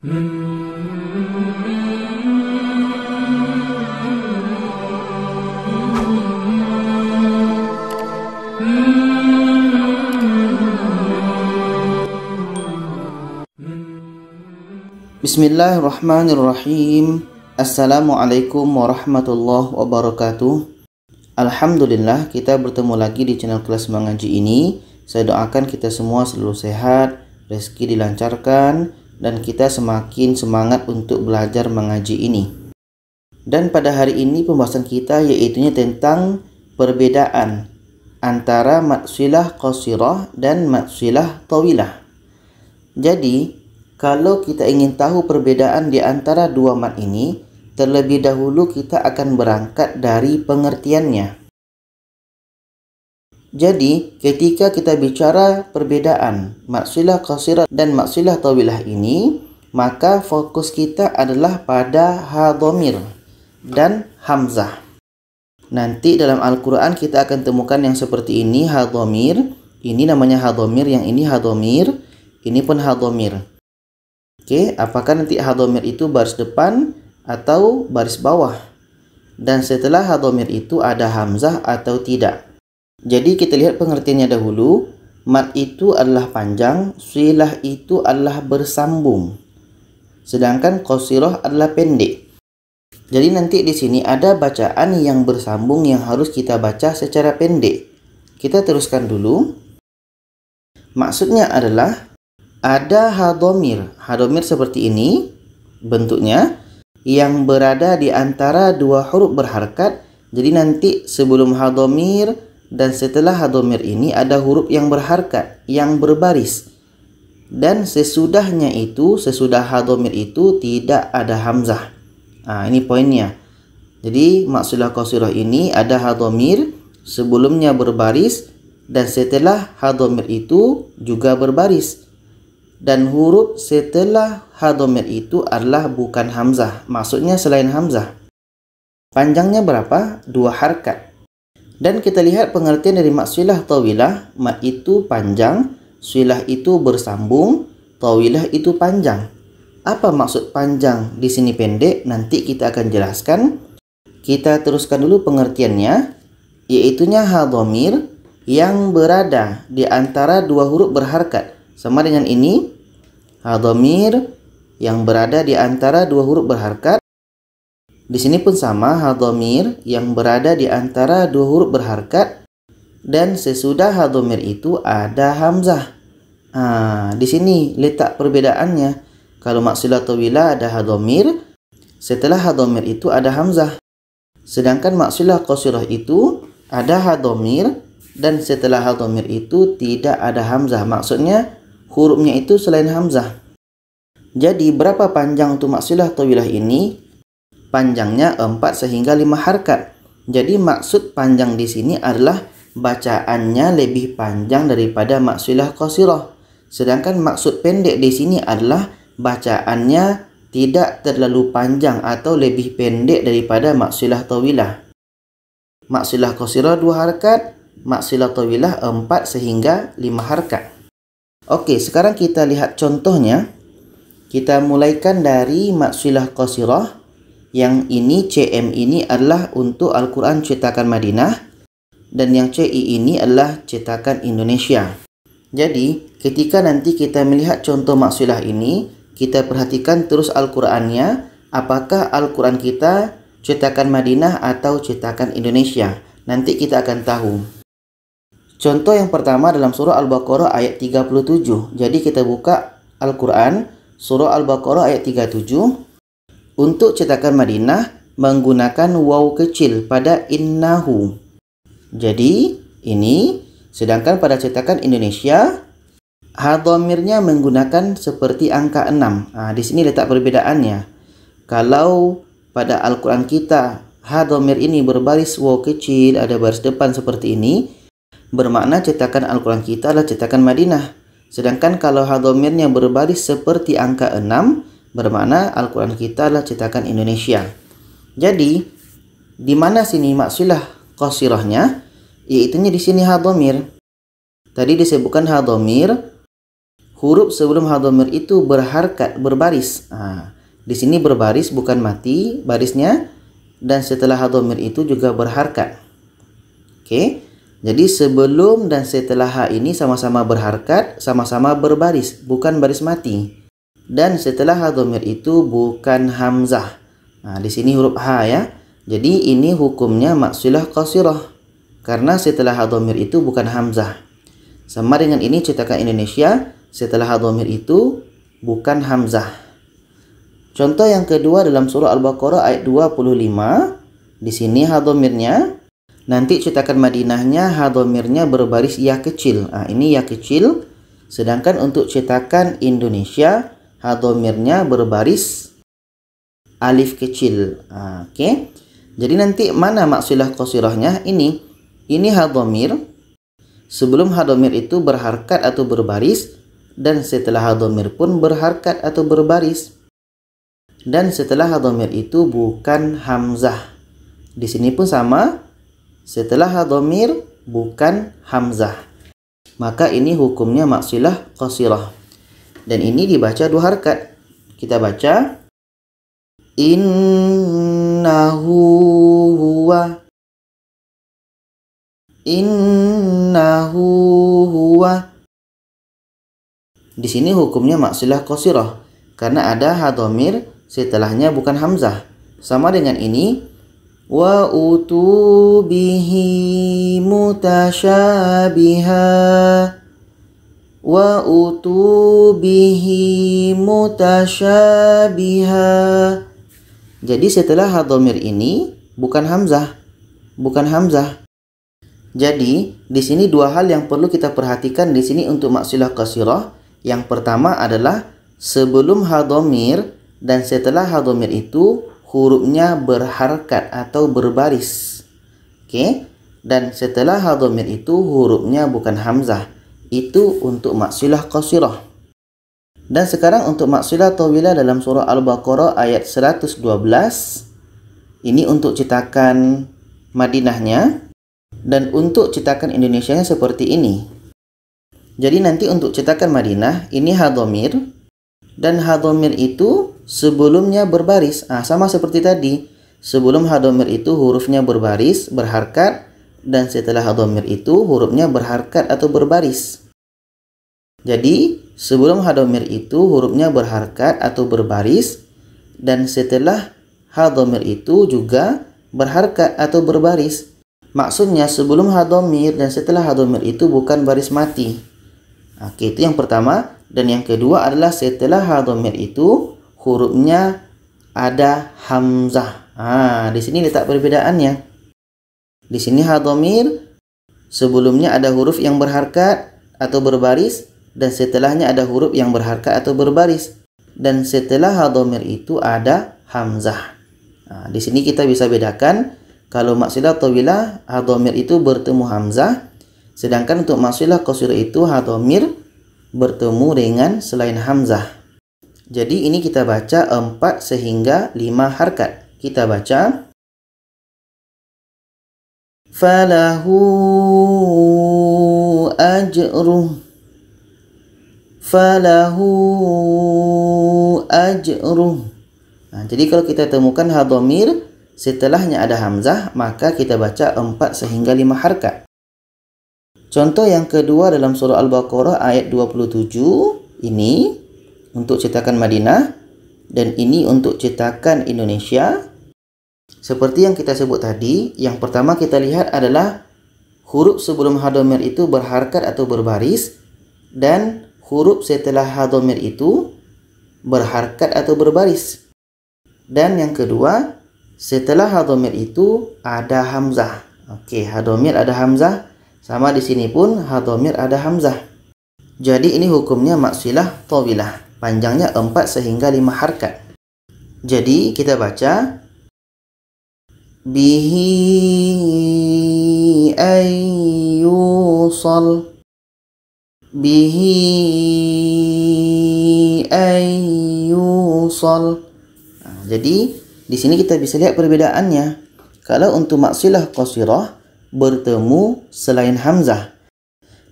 Bismillahirrahmanirrahim. Assalamualaikum warahmatullahi wabarakatuh. Alhamdulillah, kita bertemu lagi di channel kelas mengaji ini. Saya doakan kita semua selalu sehat, rezeki dilancarkan, dan kita semakin semangat untuk belajar mengaji ini. Dan pada hari ini pembahasan kita yaitunya tentang perbedaan antara matsilah qasirah dan matsilah tawilah. Jadi kalau kita ingin tahu perbedaan di antara dua mat ini, terlebih dahulu kita akan berangkat dari pengertiannya. Jadi, ketika kita bicara perbedaan matsilah qasirah dan matsilah tawilah ini, maka fokus kita adalah pada ha dhamir dan hamzah. Nanti dalam Al-Quran kita akan temukan yang seperti ini, ha dhamir. Ini namanya ha dhamir, yang ini ha dhamir, ini pun ha dhamir. Oke, apakah nanti ha dhamir itu baris depan atau baris bawah? Dan setelah ha dhamir itu ada hamzah atau tidak? Jadi kita lihat pengertiannya dahulu. Mat itu adalah panjang, silah itu adalah bersambung. Sedangkan qasirah adalah pendek. Jadi nanti di sini ada bacaan yang bersambung yang harus kita baca secara pendek. Kita teruskan dulu. Maksudnya adalah ada ha dhamir. Ha dhamir seperti ini bentuknya, yang berada di antara dua huruf berharakat. Jadi nanti sebelum ha dhamir dan setelah ha dhamir ini ada huruf yang berharakat, yang berbaris. Dan sesudahnya itu, sesudah ha dhamir itu tidak ada hamzah. Ini poinnya. Jadi maksilah qasirah ini ada ha dhamir, sebelumnya berbaris, dan setelah ha dhamir itu juga berbaris. Dan huruf setelah ha dhamir itu adalah bukan hamzah, maksudnya selain hamzah. Panjangnya berapa? 2 harakat. Dan kita lihat pengertian dari maksilah tawilah. Mat itu panjang, silah itu bersambung, tawilah itu panjang. Apa maksud panjang di sini pendek? Nanti kita akan jelaskan. Kita teruskan dulu pengertiannya, yaitunya ha dhamir yang berada di antara dua huruf berharakat. Sama dengan ini, ha dhamir yang berada di antara dua huruf berharakat. Di sini pun sama, ha dhamir yang berada di antara dua huruf berharakat, dan sesudah ha dhamir itu ada hamzah. Di sini letak perbedaannya. Kalau maksilah tawilah ada ha dhamir, setelah ha dhamir itu ada hamzah. Sedangkan maksilah qasirah itu ada ha dhamir dan setelah ha dhamir itu tidak ada hamzah. Maksudnya hurufnya itu selain hamzah. Jadi berapa panjang untuk maksilah tawilah ini? Panjangnya 4 sehingga 5 harakat. Jadi maksud panjang di sini adalah bacaannya lebih panjang daripada maksilah qasirah. Sedangkan maksud pendek di sini adalah bacaannya tidak terlalu panjang atau lebih pendek daripada maksilah tawilah. Maksilah qasirah 2 harakat, maksilah tawilah 4 sehingga 5 harakat. Oke, sekarang kita lihat contohnya. Kita mulaikan dari maksilah qasirah. Yang ini CM ini adalah untuk Al-Quran cetakan Madinah, dan yang CI ini adalah cetakan Indonesia. Jadi ketika nanti kita melihat contoh maksilah ini, kita perhatikan terus Al-Qurannya. Apakah Al-Quran kita cetakan Madinah atau cetakan Indonesia? Nanti kita akan tahu. Contoh yang pertama dalam surah Al-Baqarah ayat 37. Jadi kita buka Al-Quran, surah Al-Baqarah ayat 37. Untuk cetakan Madinah menggunakan waw kecil pada innahu. Jadi ini, sedangkan pada cetakan Indonesia ha dhamirnya menggunakan seperti angka 6. Di sini letak perbedaannya. Kalau pada Al-Quran kita ha dhamir ini berbaris waw kecil, ada baris depan seperti ini, bermakna cetakan Al-Quran kita adalah cetakan Madinah. Sedangkan kalau ha dhamirnya berbaris seperti angka 6, bermakna Al-Quran kita adalah cetakan Indonesia. Jadi di mana sini maksilah qasirahnya? Yaitunya di sini ha dhamir. Tadi disebutkan ha dhamir, huruf sebelum hadhamir itu berharkat, berbaris. Di sini berbaris bukan mati barisnya, dan setelah hadhamir itu juga berharkat. Oke. Jadi sebelum dan setelah ha ini sama-sama berharkat, sama-sama berbaris, bukan baris mati. Dan setelah hadhamir itu bukan hamzah. Di sini huruf ha ya. Jadi ini hukumnya maksilah qasirah karena setelah hadhamir itu bukan hamzah. Sama dengan ini cetakan Indonesia, setelah hadhamir itu bukan hamzah. Contoh yang kedua dalam surah Al-Baqarah ayat 25. Di sini hadhamirnya, nanti cetakan Madinahnya hadhamirnya berbaris ya kecil. Ini ya kecil. Sedangkan untuk cetakan Indonesia hadhamirnya berbaris alif kecil. Oke. Jadi nanti mana maksilah qasirahnya? Ini hadhamir. Sebelum hadhamir itu berharkat atau berbaris, dan setelah hadhamir pun berharkat atau berbaris. Dan setelah hadhamir itu bukan hamzah. Di sini pun sama. Setelah hadhamir bukan hamzah. Maka ini hukumnya maksilah qasirah. Dan ini dibaca 2 harkat. Kita baca innahu huwa. Innahu huwa. Di sini hukumnya maksilah qasirah karena ada hadhamir, setelahnya bukan hamzah. Sama dengan ini, wa utu bihi mutasyabiha. Wa utu bihi mutasyabiha. Jadi setelah hadhamir ini bukan hamzah, bukan hamzah. Jadi di sini 2 hal yang perlu kita perhatikan di sini untuk maksilah qasirah. Yang pertama adalah sebelum hadhamir dan setelah hadhamir itu hurufnya berharkat atau berbaris. Oke? Dan setelah hadhamir itu hurufnya bukan hamzah. Itu untuk maksilah qasirah. Dan sekarang untuk maksilah tawilah dalam surah Al-Baqarah ayat 112. Ini untuk cetakan Madinahnya. Dan untuk cetakan Indonesianya seperti ini. Jadi nanti untuk cetakan Madinah ini hadhamir. Dan hadhamir itu sebelumnya berbaris. Sama seperti tadi. Sebelum hadhamir itu hurufnya berbaris, berharkat. Dan setelah hadhamir itu hurufnya berharkat atau berbaris. Jadi sebelum hadhamir itu hurufnya berharkat atau berbaris. Dan setelah hadhamir itu juga berharkat atau berbaris. Maksudnya sebelum hadhamir dan setelah hadhamir itu bukan baris mati. Oke, itu yang pertama. Dan yang kedua adalah setelah hadhamir itu hurufnya ada hamzah. Di sini letak perbedaannya. Di sini hadhamir sebelumnya ada huruf yang berharkat atau berbaris, dan setelahnya ada huruf yang berharkat atau berbaris. Dan setelah hadhamir itu ada hamzah. Di sini kita bisa bedakan. Kalau maksilah tawilah hadhamir itu bertemu hamzah, sedangkan untuk maksilah qasirah itu hadhamir bertemu dengan selain hamzah. Jadi ini kita baca 4 sehingga 5 harkat. Kita baca falahu ajruh. Falahu ajruh. Jadi kalau kita temukan hadhamir setelahnya ada hamzah, maka kita baca 4 sehingga 5 harkat. Contoh yang kedua dalam surah Al-Baqarah ayat 27. Ini untuk cetakan Madinah dan ini untuk cetakan Indonesia. Seperti yang kita sebut tadi, yang pertama kita lihat adalah huruf sebelum hadhamir itu berharkat atau berbaris, dan huruf setelah hadhamir itu berharkat atau berbaris. Dan yang kedua, setelah hadhamir itu ada hamzah. Oke, hadhamir ada hamzah. Sama di sini pun hadhamir ada hamzah. Jadi ini hukumnya maksilah tawilah. Panjangnya 4 sehingga 5 harkat. Jadi kita baca bihi ayyusal. Bihi ayyusal. Jadi di sini kita bisa lihat perbedaannya. Kalau untuk maksilah qasirah bertemu selain hamzah,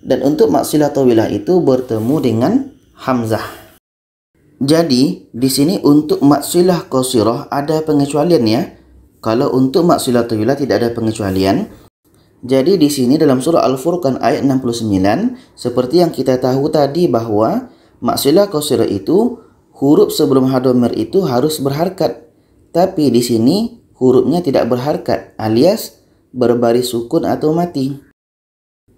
dan untuk maksilah tawilah itu bertemu dengan hamzah. Jadi di sini untuk mat silah qasirah ada pengecualian ya. Kalau untuk mat silah tawilah tidak ada pengecualian. Jadi di sini dalam surah Al-Furqan ayat 69 seperti yang kita tahu tadi bahwa mat silah qasirah itu huruf sebelum hadhamir itu harus berharkat. Tapi di sini hurufnya tidak berharkat alias berbaris sukun atau mati.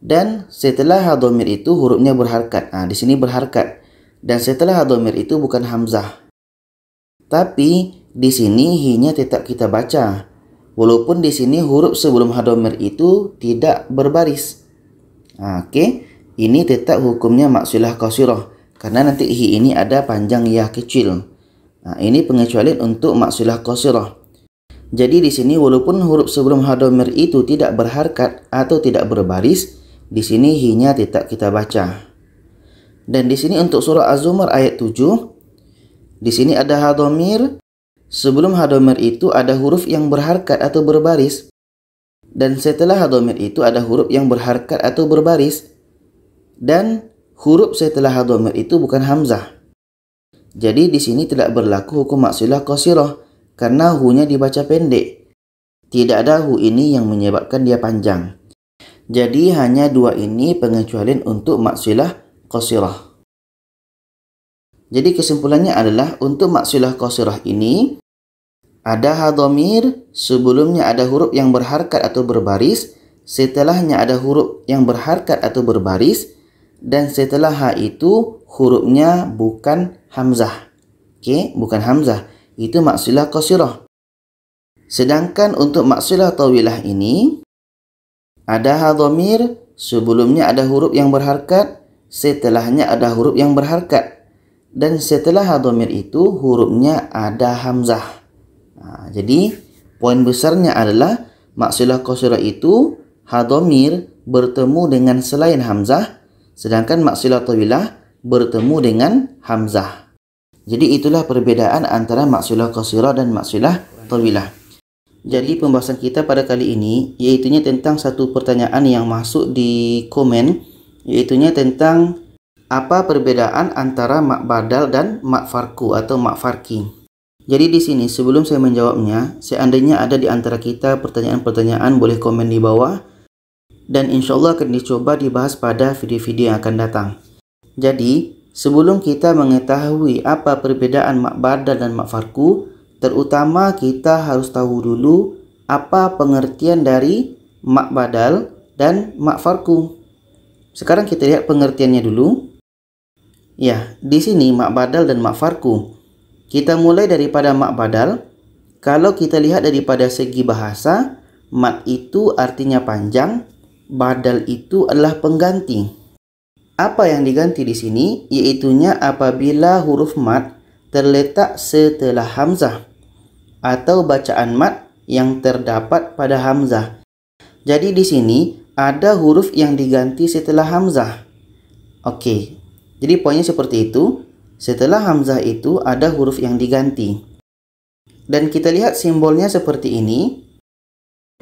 Dan setelah hadhamir itu hurufnya berharkat. Di sini berharkat. Dan setelah hadhamir itu bukan hamzah. Tapi di sini hi-nya tetap kita baca. Walaupun di sini huruf sebelum hadhamir itu tidak berbaris. Oke, ini tetap hukumnya mat silah qasirah karena nanti hi ini ada panjang ya kecil. Ini pengecualian untuk mat silah qasirah. Jadi di sini walaupun huruf sebelum hadhamir itu tidak berharkat atau tidak berbaris, di sini hi-nya tetap kita baca. Dan di sini untuk surah Az-Zumar ayat 7, di sini ada hadhamir. Sebelum hadhamir itu ada huruf yang berharkat atau berbaris. Dan setelah hadhamir itu ada huruf yang berharkat atau berbaris. Dan huruf setelah hadhamir itu bukan hamzah. Jadi di sini tidak berlaku hukum mat silah qasirah karena hu-nya dibaca pendek. Tidak ada hu ini yang menyebabkan dia panjang. Jadi hanya dua ini pengecualian untuk mat silah qasirah. Jadi kesimpulannya adalah untuk mat silah qasirah ini ada hadhamir, sebelumnya ada huruf yang berharkat atau berbaris, setelahnya ada huruf yang berharkat atau berbaris, dan setelah ha itu hurufnya bukan hamzah. Oke, bukan hamzah. Itu mat silah qasirah. Sedangkan untuk mat silah tawilah ini ada hadhamir, sebelumnya ada huruf yang berharkat, setelahnya ada huruf yang berharkat, dan setelah hadhamir itu hurufnya ada hamzah. Jadi poin besarnya adalah mat silah qasirah itu hadhamir bertemu dengan selain hamzah, sedangkan mat silah tawilah bertemu dengan hamzah. Jadi itulah perbedaan antara mat silah qasirah dan mat silah tawilah. Jadi pembahasan kita pada kali ini yaitunya tentang satu pertanyaan yang masuk di komen, yaitunya tentang apa perbedaan antara mak badal dan mak farku atau mak farki. Jadi di sini sebelum saya menjawabnya, seandainya ada di antara kita pertanyaan-pertanyaan boleh komen di bawah dan insya Allah akan dicoba dibahas pada video-video yang akan datang. Jadi sebelum kita mengetahui apa perbedaan mak badal dan mak farku, terutama kita harus tahu dulu apa pengertian dari mak badal dan mak farku. Sekarang kita lihat pengertiannya dulu. Ya, di sini mak badal dan mak farku. Kita mulai daripada mak badal. Kalau kita lihat daripada segi bahasa, mat itu artinya panjang, badal itu adalah pengganti. Apa yang diganti di sini? Yaitunya apabila huruf mat terletak setelah hamzah atau bacaan mat yang terdapat pada hamzah. Jadi di sini ada huruf yang diganti setelah hamzah. Oke. Jadi poinnya seperti itu. Setelah hamzah itu ada huruf yang diganti. Dan kita lihat simbolnya seperti ini.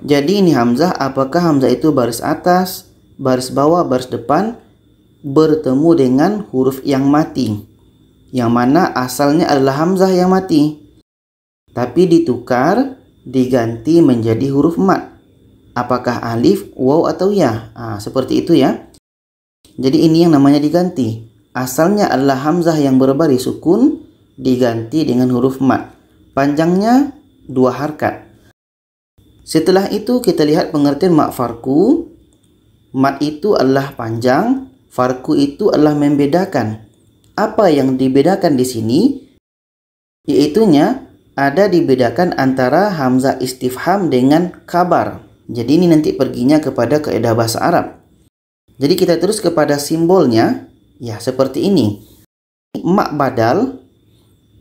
Jadi ini hamzah, apakah hamzah itu baris atas, baris bawah, baris depan bertemu dengan huruf yang mati, yang mana asalnya adalah hamzah yang mati, tapi ditukar diganti menjadi huruf mat. Apakah alif, waw atau ya? Seperti itu ya. Jadi ini yang namanya diganti. Asalnya adalah hamzah yang berbaris sukun diganti dengan huruf mat. Panjangnya 2 harkat. Setelah itu kita lihat pengertian mak farku. Mat itu adalah panjang, farku itu adalah membedakan. Apa yang dibedakan di sini? Yaitunya ada dibedakan antara hamzah istifham dengan kabar. Jadi ini nanti perginya kepada kaidah bahasa Arab. Jadi kita terus kepada simbolnya. Ya, seperti ini. Mak badal,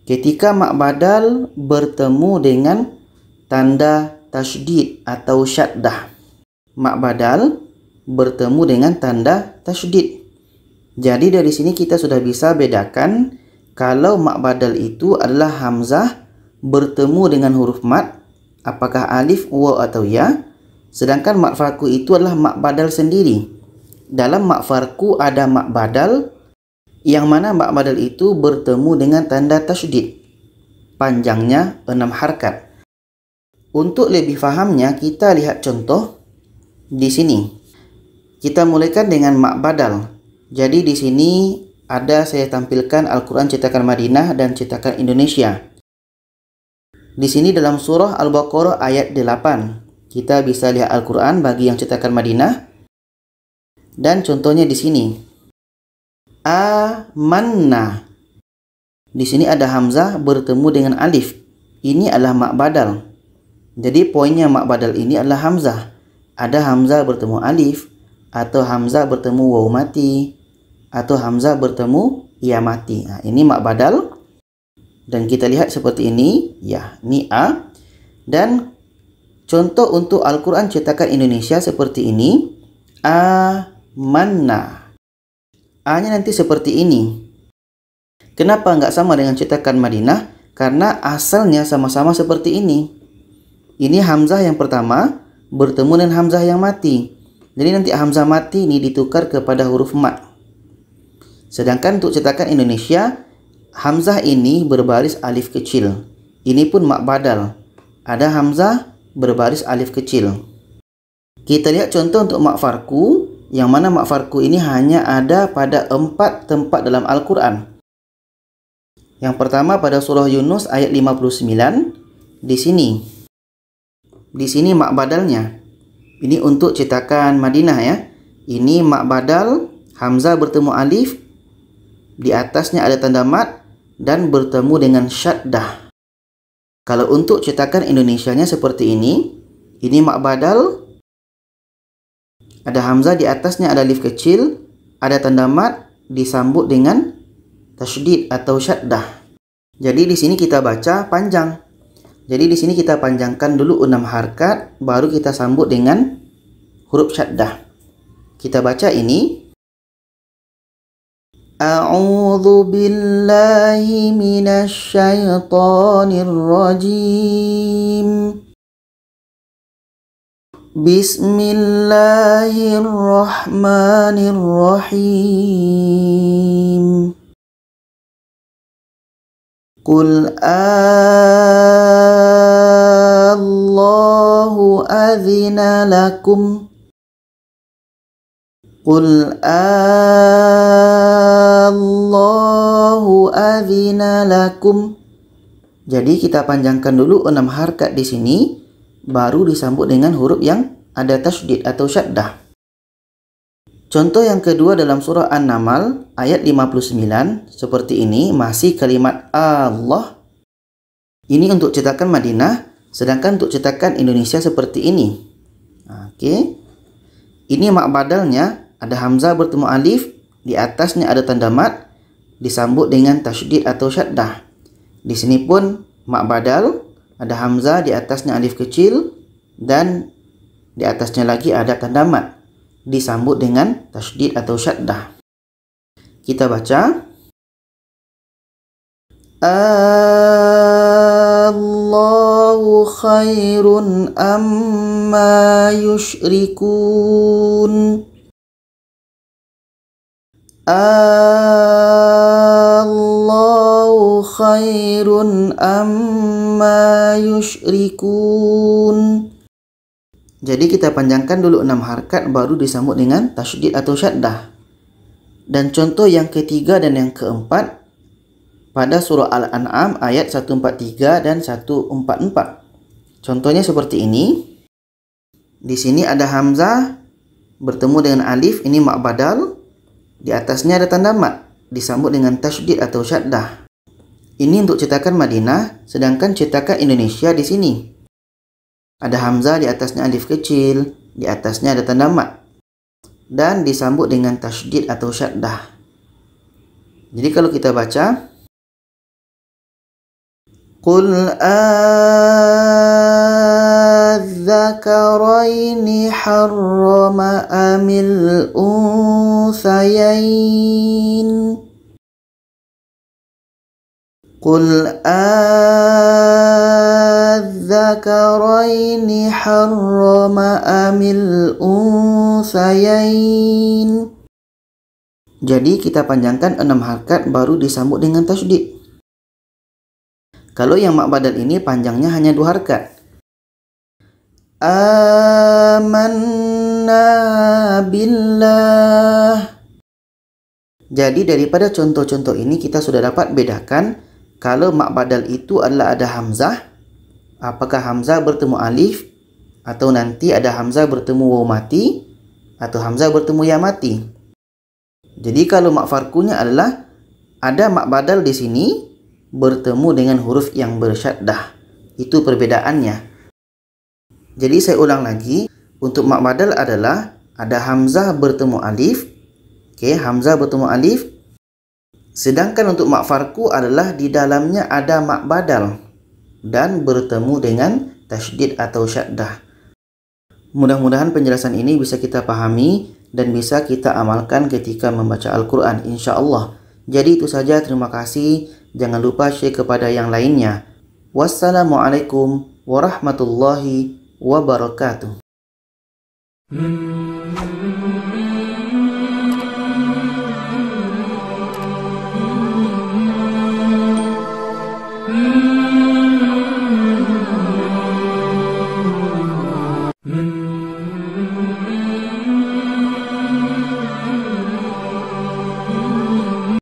ketika mak badal bertemu dengan tanda tasydid atau syaddah. Mak badal bertemu dengan tanda tasydid. Jadi dari sini kita sudah bisa bedakan kalau mak badal itu adalah hamzah bertemu dengan huruf mat, apakah alif, waw atau ya. Sedangkan mak farku itu adalah mak badal sendiri. Dalam mak farku ada mak badal yang mana mak badal itu bertemu dengan tanda tasydid. Panjangnya 6 harakat. Untuk lebih fahamnya, kita lihat contoh di sini. Kita mulaikan dengan mak badal. Jadi di sini ada saya tampilkan Al-Quran cetakan Madinah dan cetakan Indonesia. Di sini dalam surah Al-Baqarah ayat 8. Kita bisa lihat Al-Quran bagi yang cetakan Madinah. Dan contohnya di sini. Amanna. Di sini ada hamzah bertemu dengan alif. Ini adalah mak badal. Jadi poinnya mak badal ini adalah hamzah. Ada hamzah bertemu alif, atau hamzah bertemu waw mati, atau hamzah bertemu ya mati. Nah, ini mak badal. Dan kita lihat seperti ini. Ya, ini A. Dan contoh untuk Al-Quran cetakan Indonesia seperti ini. Amanna. A-nya nanti seperti ini. Kenapa nggak sama dengan cetakan Madinah? Karena asalnya sama-sama seperti ini. Ini hamzah yang pertama bertemu dengan hamzah yang mati. Jadi nanti hamzah mati ini ditukar kepada huruf mat. Sedangkan untuk cetakan Indonesia, hamzah ini berbaris alif kecil. Ini pun mak badal. Ada hamzah berbaris alif kecil. Kita lihat contoh untuk mak farku, yang mana mak farku ini hanya ada pada 4 tempat dalam Al-Quran. Yang pertama pada surah Yunus ayat 59. Di sini. Di sini mak badalnya. Ini untuk cetakan Madinah ya. Ini mak badal, hamzah bertemu alif, di atasnya ada tanda mat dan bertemu dengan syaddah. Kalau untuk cetakan Indonesianya seperti ini. Ini mak badal, ada hamzah di atasnya ada alif kecil, ada tanda mat disambut dengan tasydid atau syaddah. Jadi di sini kita baca panjang. Jadi di sini kita panjangkan dulu 6 harakat, baru kita sambut dengan huruf syaddah. Kita baca ini. A'udzu billahi minasy syaithanir rajim. Bismillahirrahmanirrahim. Qul Allahu adzina lakum. Qul Allahu adzina lakum. Jadi kita panjangkan dulu 6 harakat di sini, baru disambut dengan huruf yang ada tasydid atau syaddah. Contoh yang kedua dalam surah An-Naml ayat 59 seperti ini, masih kalimat Allah. Ini untuk cetakan Madinah, sedangkan untuk cetakan Indonesia seperti ini. Oke. Ini mak badalnya, ada hamzah bertemu alif, di atasnya ada tanda mat, disambut dengan tasydid atau syaddah. Di sini pun mak badal, ada hamzah di atasnya alif kecil dan di atasnya lagi ada tanda mat, disambut dengan tasydid atau syaddah. Kita baca. Allahu khairun amma yusyrikun. Allahu khairun amma yusyrikun. Jadi kita panjangkan dulu 6 harakat baru disambut dengan tasydid atau syaddah. Dan contoh yang ketiga dan yang keempat pada surah Al-An'am ayat 143 dan 144. Contohnya seperti ini. Di sini ada hamzah bertemu dengan alif, ini mak badal. Di atasnya ada tanda mat, disambut dengan tasydid atau syaddah. Ini untuk cetakan Madinah, sedangkan cetakan Indonesia di sini. Ada hamzah di atasnya alif kecil, di atasnya ada tanda mat, dan disambut dengan tasydid atau syaddah. Jadi kalau kita baca, Qul adzakaraini harrama amil unthayain. Qul adzakaraini harrama amil unthayain. Jadi kita panjangkan 6 harakat baru disambut dengan tasydid. Kalau yang mak badal ini panjangnya hanya 2 harakat. Amanna billah. Jadi daripada contoh-contoh ini kita sudah dapat bedakan kalau mak badal itu adalah ada hamzah, apakah hamzah bertemu alif, atau nanti ada hamzah bertemu waw mati, atau hamzah bertemu ya mati. Jadi kalau mak farkunya adalah ada mak badal di sini bertemu dengan huruf yang bersyaddah. Itu perbedaannya. Jadi saya ulang lagi, untuk mak badal adalah ada hamzah bertemu alif. Oke, hamzah bertemu alif. Sedangkan untuk mak farku adalah di dalamnya ada mak badal dan bertemu dengan tasydid atau syaddah. Mudah-mudahan penjelasan ini bisa kita pahami dan bisa kita amalkan ketika membaca Al-Quran, insyaAllah. Jadi itu saja, terima kasih. Jangan lupa share kepada yang lainnya. Wassalamualaikum warahmatullahi wabarakatuh.